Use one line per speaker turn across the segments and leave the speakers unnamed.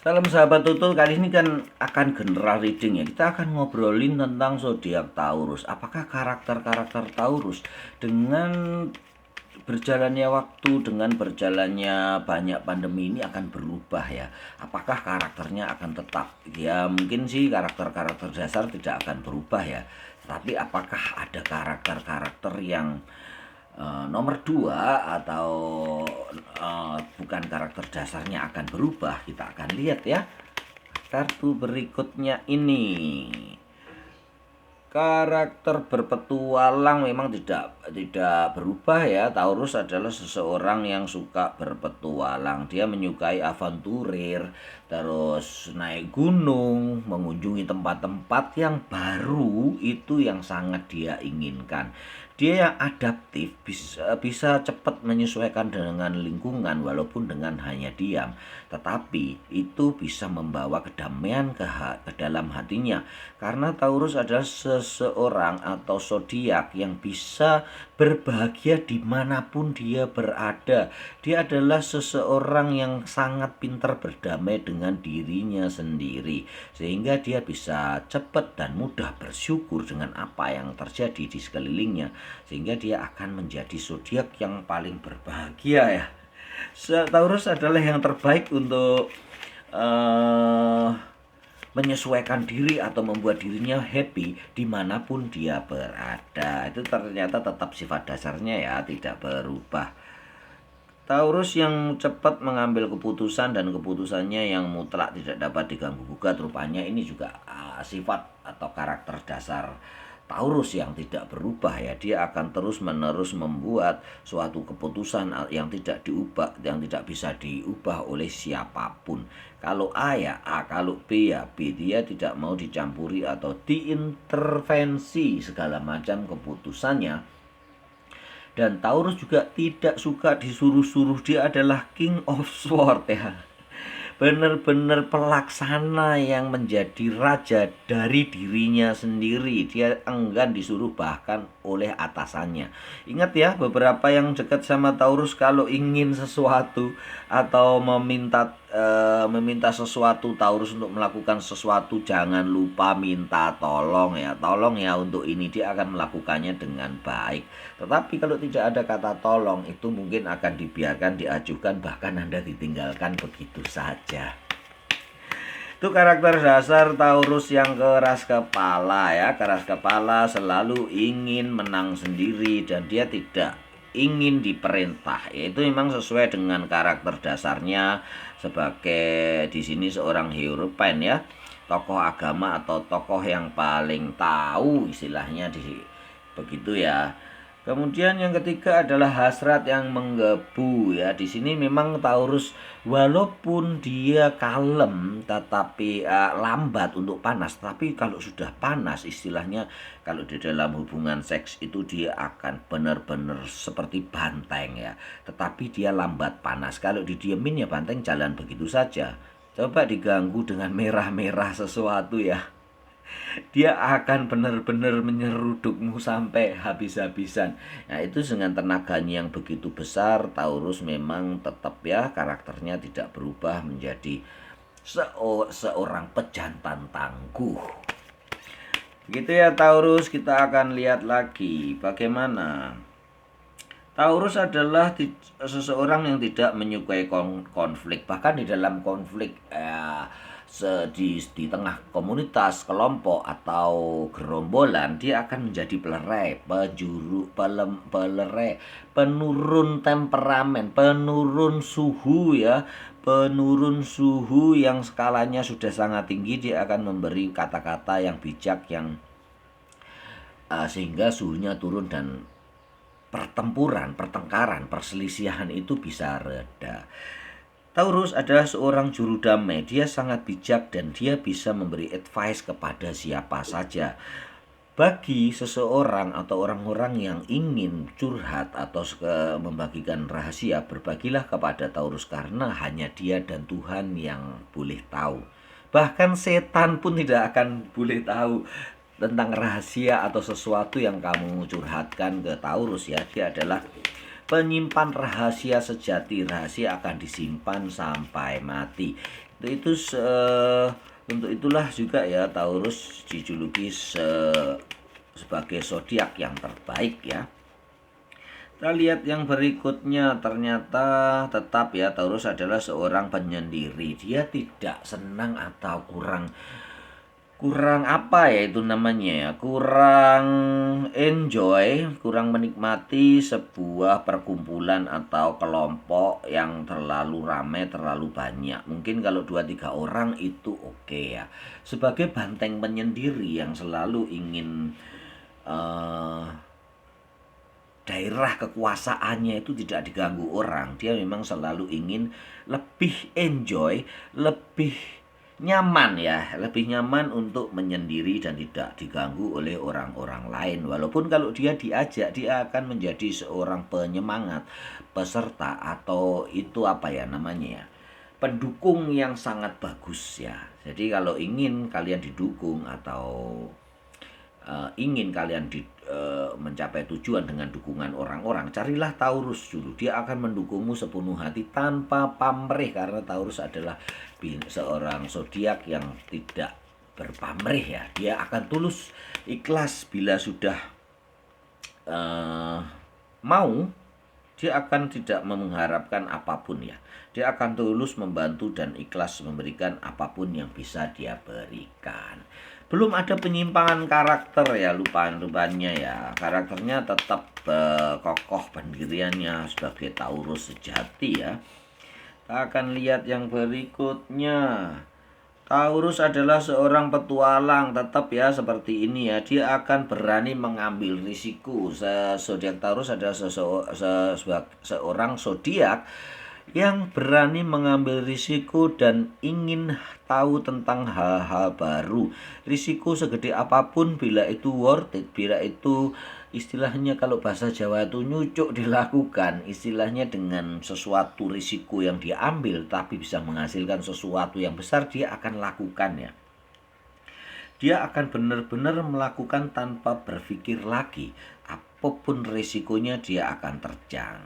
Salam sahabat tutul, kali ini kan akan general reading ya. Kita akan ngobrolin tentang zodiak Taurus. Apakah karakter-karakter Taurus dengan berjalannya waktu, dengan berjalannya banyak pandemi ini akan berubah ya? Apakah karakternya akan tetap? Ya mungkin sih karakter-karakter dasar tidak akan berubah ya. Tapi apakah ada karakter-karakter yang nomor dua atau bukan karakter dasarnya akan berubah? Kita akan lihat ya. Kartu berikutnya ini. Karakter berpetualang memang tidak berubah ya. Taurus adalah seseorang yang suka berpetualang. Dia menyukai avanturir, terus naik gunung, mengunjungi tempat-tempat yang baru, itu yang sangat dia inginkan. Dia yang adaptif, bisa cepat menyesuaikan dengan lingkungan walaupun dengan hanya diam, tetapi itu bisa membawa kedamaian ke dalam hatinya, karena Taurus adalah seseorang atau zodiak yang bisa berbahagia dimanapun dia berada. Dia adalah seseorang yang sangat pintar berdamai dengan dirinya sendiri, sehingga dia bisa cepat dan mudah bersyukur dengan apa yang terjadi di sekelilingnya, sehingga dia akan menjadi zodiak yang paling berbahagia ya. Taurus adalah yang terbaik untuk menyesuaikan diri atau membuat dirinya happy dimanapun dia berada. Itu ternyata tetap sifat dasarnya ya, tidak berubah. Taurus yang cepat mengambil keputusan dan keputusannya yang mutlak tidak dapat diganggu gugat, rupanya ini juga sifat atau karakter dasar Taurus yang tidak berubah ya. Dia akan terus-menerus membuat suatu keputusan yang tidak diubah, yang tidak bisa diubah oleh siapapun. Kalau A ya A, kalau B ya B. Dia tidak mau dicampuri atau diintervensi segala macam keputusannya. Dan Taurus juga tidak suka disuruh-suruh. Dia adalah King of Sword ya. Benar-benar pelaksana yang menjadi raja dari dirinya sendiri. Dia enggan disuruh bahkan oleh atasannya. Ingat ya, beberapa yang dekat sama Taurus kalau ingin sesuatu atau meminta sesuatu, Taurus untuk melakukan sesuatu, jangan lupa minta tolong ya. Tolong ya untuk ini, dia akan melakukannya dengan baik. Tetapi kalau tidak ada kata tolong, itu mungkin akan dibiarkan, diajukan, bahkan Anda ditinggalkan begitu saja. Itu karakter dasar Taurus yang keras kepala ya. Keras kepala, selalu ingin menang sendiri dan dia tidak ingin diperintah. Itu memang sesuai dengan karakter dasarnya sebagai di sini seorang hierophant ya. Tokoh agama atau tokoh yang paling tahu istilahnya begitu ya. Kemudian yang ketiga adalah hasrat yang menggebu ya. Di sini memang Taurus walaupun dia kalem tetapi lambat untuk panas. Tapi kalau sudah panas istilahnya, kalau di dalam hubungan seks itu dia akan benar-benar seperti banteng ya. Tetapi dia lambat panas. Kalau didiemin ya banteng jalan begitu saja. Coba diganggu dengan merah-merah sesuatu ya, dia akan benar-benar menyerudukmu sampai habis-habisan. Nah itu dengan tenaganya yang begitu besar, Taurus memang tetap ya karakternya tidak berubah menjadi seorang pejantan tangguh. Begitu ya Taurus, kita akan lihat lagi bagaimana. Taurus adalah seseorang yang tidak menyukai konflik. Bahkan di dalam konflik di tengah komunitas, kelompok atau gerombolan, dia akan menjadi pelerai, penurun temperamen, penurun suhu ya, penurun suhu yang skalanya sudah sangat tinggi. Dia akan memberi kata-kata yang bijak yang sehingga suhunya turun dan pertengkaran, perselisihan itu bisa reda. Taurus adalah seorang juru damai. Dia sangat bijak dan dia bisa memberi advice kepada siapa saja. Bagi seseorang atau orang-orang yang ingin curhat atau membagikan rahasia, berbagilah kepada Taurus karena hanya dia dan Tuhan yang boleh tahu. Bahkan setan pun tidak akan boleh tahu tentang rahasia atau sesuatu yang kamu curhatkan ke Taurus ya. Dia adalah penyimpan rahasia sejati. Rahasia akan disimpan sampai mati. Untuk itulah juga ya Taurus dijuluki sebagai zodiak yang terbaik ya. Kita lihat yang berikutnya, ternyata tetap ya Taurus adalah seorang penyendiri. Dia tidak senang atau kurang apa ya itu namanya ya, kurang enjoy, kurang menikmati sebuah perkumpulan atau kelompok yang terlalu ramai, terlalu banyak. Mungkin kalau 2-3 orang itu oke ya. Sebagai banteng penyendiri yang selalu ingin daerah kekuasaannya itu tidak diganggu orang, dia memang selalu ingin lebih enjoy, lebih nyaman ya, lebih nyaman untuk menyendiri dan tidak diganggu oleh orang-orang lain. Walaupun kalau dia diajak, dia akan menjadi seorang penyemangat, peserta, atau itu apa ya namanya ya, pendukung yang sangat bagus ya. Jadi kalau ingin kalian didukung atau ingin kalian mencapai tujuan dengan dukungan orang-orang, carilah Taurus dulu. Dia akan mendukungmu sepenuh hati tanpa pamrih, karena Taurus adalah seorang zodiak yang tidak berpamrih ya. Dia akan tulus ikhlas bila sudah mau. Dia akan tidak mengharapkan apapun ya. Dia akan tulus membantu dan ikhlas memberikan apapun yang bisa dia berikan. Belum ada penyimpangan karakter ya, lupaan-lupanya ya. Karakternya tetap kokoh pendiriannya sebagai Taurus sejati ya. Kita akan lihat yang berikutnya. Taurus adalah seorang petualang, tetap ya seperti ini ya. Dia akan berani mengambil risiko. Zodiak Taurus adalah seorang zodiak yang berani mengambil risiko dan ingin tahu tentang hal-hal baru. Risiko segede apapun, bila itu worth it, bila itu istilahnya kalau bahasa Jawa itu nyucuk dilakukan, istilahnya dengan sesuatu risiko yang dia ambil tapi bisa menghasilkan sesuatu yang besar, dia akan lakukan ya. Dia akan benar-benar melakukan tanpa berpikir lagi. Apapun risikonya dia akan terjang.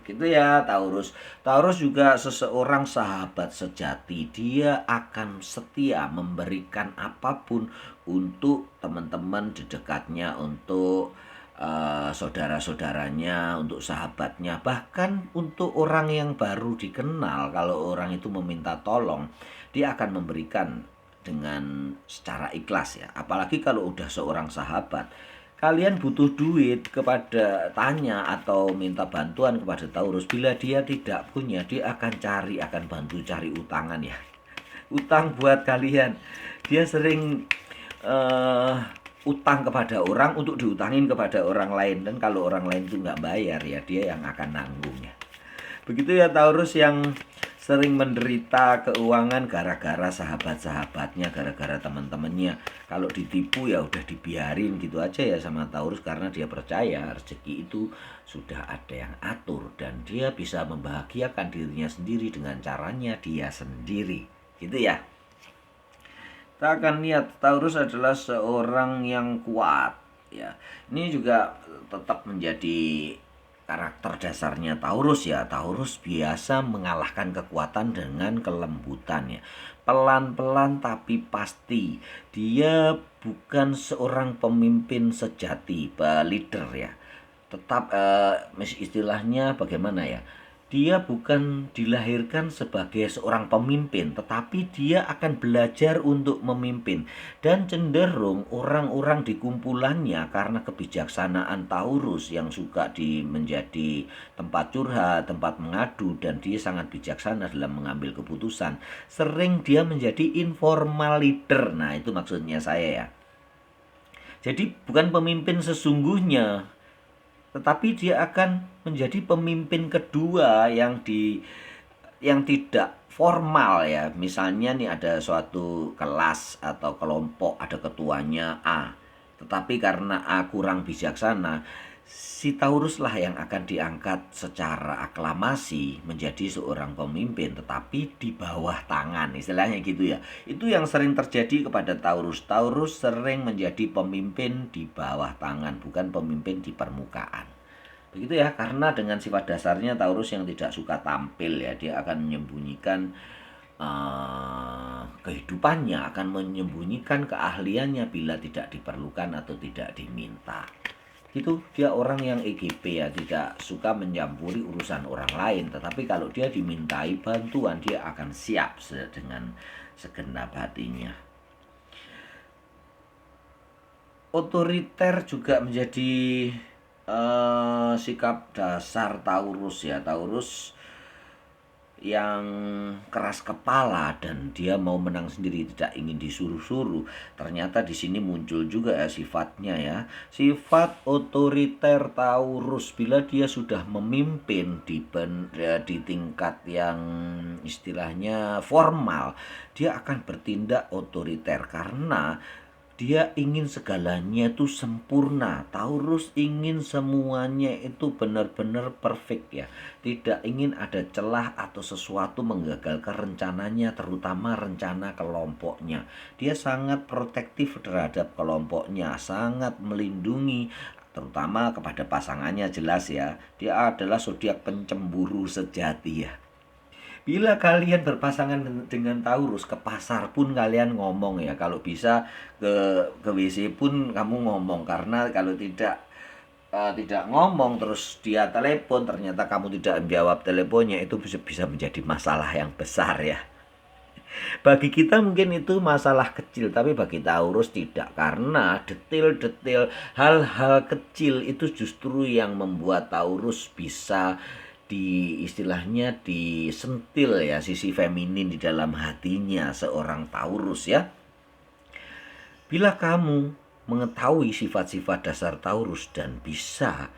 Begitu ya Taurus. Taurus juga seseorang sahabat sejati. Dia akan setia memberikan apapun untuk teman-teman di dekatnya, untuk saudara-saudaranya, untuk sahabatnya, bahkan untuk orang yang baru dikenal. Kalau orang itu meminta tolong, dia akan memberikan dengan secara ikhlas ya. Apalagi kalau udah seorang sahabat, kalian butuh duit kepada tanya atau minta bantuan kepada Taurus, bila dia tidak punya, dia akan bantu cari utangan ya. Utang buat kalian. Dia sering utang kepada orang untuk diutangin kepada orang lain, dan kalau orang lain itu nggak bayar ya dia yang akan nanggungnya. Begitu ya Taurus yang sering menderita keuangan gara-gara sahabat-sahabatnya, gara-gara teman-temannya. Kalau ditipu ya udah dibiarin gitu aja ya sama Taurus, karena dia percaya rezeki itu sudah ada yang atur dan dia bisa membahagiakan dirinya sendiri dengan caranya dia sendiri. Gitu ya. Kita akan lihat Taurus adalah seorang yang kuat ya. Ini juga tetap menjadi karakter dasarnya Taurus ya. Taurus biasa mengalahkan kekuatan dengan kelembutan ya. Pelan-pelan tapi pasti. Dia bukan seorang pemimpin sejati, leader ya. Tetap istilahnya bagaimana ya? Dia bukan dilahirkan sebagai seorang pemimpin, tetapi dia akan belajar untuk memimpin. Dan cenderung orang-orang di kumpulannya, karena kebijaksanaan Taurus yang suka menjadi tempat curhat, tempat mengadu, dan dia sangat bijaksana dalam mengambil keputusan, sering dia menjadi informal leader. Nah, itu maksudnya saya ya. Jadi bukan pemimpin sesungguhnya, tetapi dia akan menjadi pemimpin kedua yang tidak formal ya. Misalnya nih ada suatu kelas atau kelompok, ada ketuanya A, tetapi karena A kurang bijaksana, si Taurus lah yang akan diangkat secara aklamasi menjadi seorang pemimpin, tetapi di bawah tangan, istilahnya gitu ya. Itu yang sering terjadi kepada Taurus. Taurus sering menjadi pemimpin di bawah tangan, bukan pemimpin di permukaan. Begitu ya, karena dengan sifat dasarnya Taurus yang tidak suka tampil ya, dia akan menyembunyikan kehidupannya, akan menyembunyikan keahliannya bila tidak diperlukan atau tidak diminta. Itu dia orang yang EGP ya, tidak suka mencampuri urusan orang lain, tetapi kalau dia dimintai bantuan dia akan siap dengan segenap hatinya. Otoriter juga menjadi sikap dasar Taurus ya. Taurus yang keras kepala dan dia mau menang sendiri, tidak ingin disuruh-suruh. Ternyata di sini muncul juga ya sifatnya ya. Sifat otoriter Taurus bila dia sudah memimpin di tingkat yang istilahnya formal, dia akan bertindak otoriter karena dia ingin segalanya itu sempurna. Taurus ingin semuanya itu benar-benar perfect ya. Tidak ingin ada celah atau sesuatu menggagalkan rencananya, terutama rencana kelompoknya. Dia sangat protektif terhadap kelompoknya, sangat melindungi terutama kepada pasangannya, jelas ya. Dia adalah zodiak pencemburu sejati ya. Bila kalian berpasangan dengan Taurus, ke pasar pun kalian ngomong ya. Kalau bisa ke WC pun kamu ngomong, karena kalau tidak ngomong terus dia telepon ternyata kamu tidak menjawab teleponnya, itu bisa menjadi masalah yang besar ya. Bagi kita mungkin itu masalah kecil, tapi bagi Taurus tidak, karena detail-detail hal-hal kecil itu justru yang membuat Taurus bisa istilahnya disentil ya, sisi feminin di dalam hatinya seorang Taurus ya. Bila kamu mengetahui sifat-sifat dasar Taurus dan bisa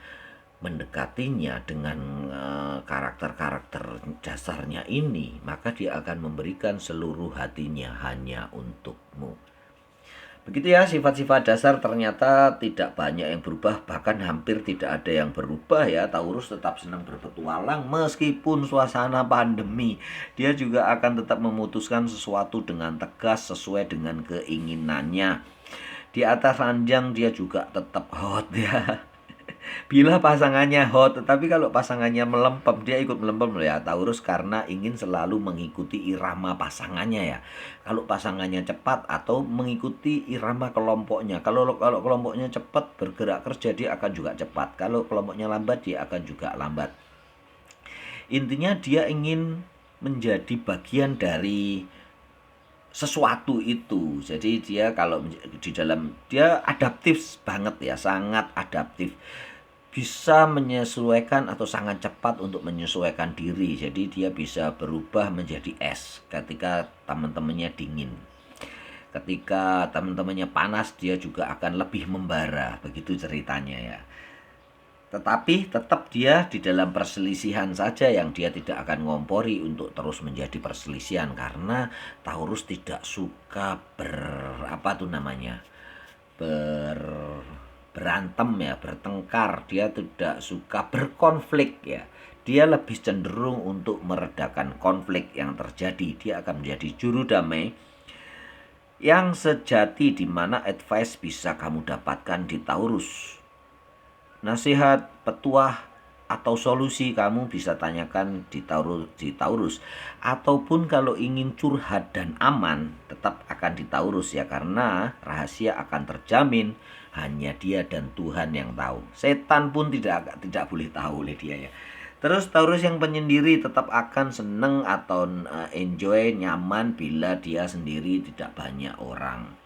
mendekatinya dengan karakter-karakter dasarnya ini, maka dia akan memberikan seluruh hatinya hanya untukmu. Begitu ya, sifat-sifat dasar ternyata tidak banyak yang berubah, bahkan hampir tidak ada yang berubah ya. Taurus tetap senang berpetualang meskipun suasana pandemi. Dia juga akan tetap memutuskan sesuatu dengan tegas sesuai dengan keinginannya. Di atas ranjang dia juga tetap hot ya. Bila pasangannya hot, tetapi kalau pasangannya melempem, dia ikut melempem ya Taurus, karena ingin selalu mengikuti irama pasangannya ya. Kalau pasangannya cepat atau mengikuti irama kelompoknya. Kalau kelompoknya cepat bergerak kerja, dia akan juga cepat. Kalau kelompoknya lambat, dia akan juga lambat. Intinya dia ingin menjadi bagian dari sesuatu itu. Jadi dia kalau di dalam, dia adaptif banget ya, sangat adaptif. Bisa menyesuaikan atau sangat cepat untuk menyesuaikan diri. Jadi dia bisa berubah menjadi es ketika teman-temannya dingin. Ketika teman-temannya panas, dia juga akan lebih membara. Begitu ceritanya ya. Tetapi tetap dia di dalam perselisihan saja yang dia tidak akan ngompori untuk terus menjadi perselisihan, karena Taurus tidak suka berantem ya, bertengkar. Dia tidak suka berkonflik ya. Dia lebih cenderung untuk meredakan konflik yang terjadi. Dia akan menjadi juru damai yang sejati, di mana advice bisa kamu dapatkan di Taurus. Nasihat, petuah, atau solusi kamu bisa tanyakan di Taurus. Ataupun kalau ingin curhat dan aman, tetap akan di Taurus ya, karena rahasia akan terjamin. Hanya dia dan Tuhan yang tahu. Setan pun tidak boleh tahu oleh dia ya. Terus Taurus yang penyendiri tetap akan seneng atau enjoy, nyaman bila dia sendiri, tidak banyak orang.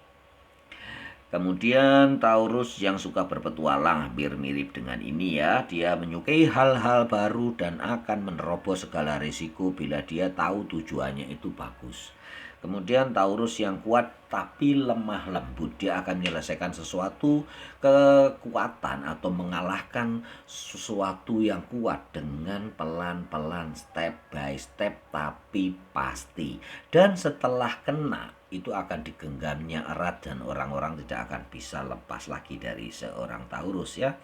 Kemudian Taurus yang suka berpetualang, hampir mirip dengan ini ya. Dia menyukai hal-hal baru dan akan menerobos segala risiko bila dia tahu tujuannya itu bagus. Kemudian Taurus yang kuat tapi lemah lembut. Dia akan menyelesaikan sesuatu kekuatan atau mengalahkan sesuatu yang kuat dengan pelan-pelan, step by step, tapi pasti. Dan setelah kena, itu akan digenggamnya erat dan orang-orang tidak akan bisa lepas lagi dari seorang Taurus ya.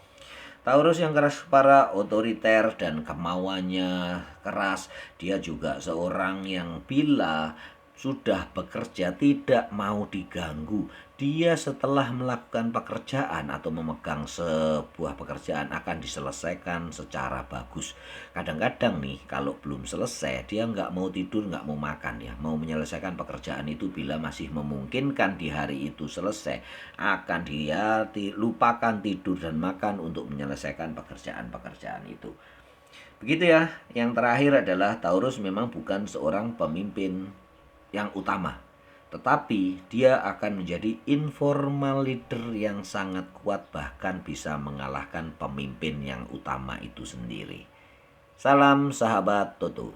Taurus yang keras kepala, otoriter, dan kemauannya keras. Dia juga seorang yang bila sudah bekerja tidak mau diganggu. Dia setelah melakukan pekerjaan atau memegang sebuah pekerjaan akan diselesaikan secara bagus. Kadang-kadang nih kalau belum selesai dia nggak mau tidur, nggak mau makan ya. Mau menyelesaikan pekerjaan itu bila masih memungkinkan di hari itu selesai, akan dia lupakan tidur dan makan untuk menyelesaikan pekerjaan-pekerjaan itu. Begitu ya. Yang terakhir adalah Taurus memang bukan seorang pemimpin yang utama, tetapi dia akan menjadi informal leader yang sangat kuat, bahkan bisa mengalahkan pemimpin yang utama itu sendiri. Salam sahabat Toto.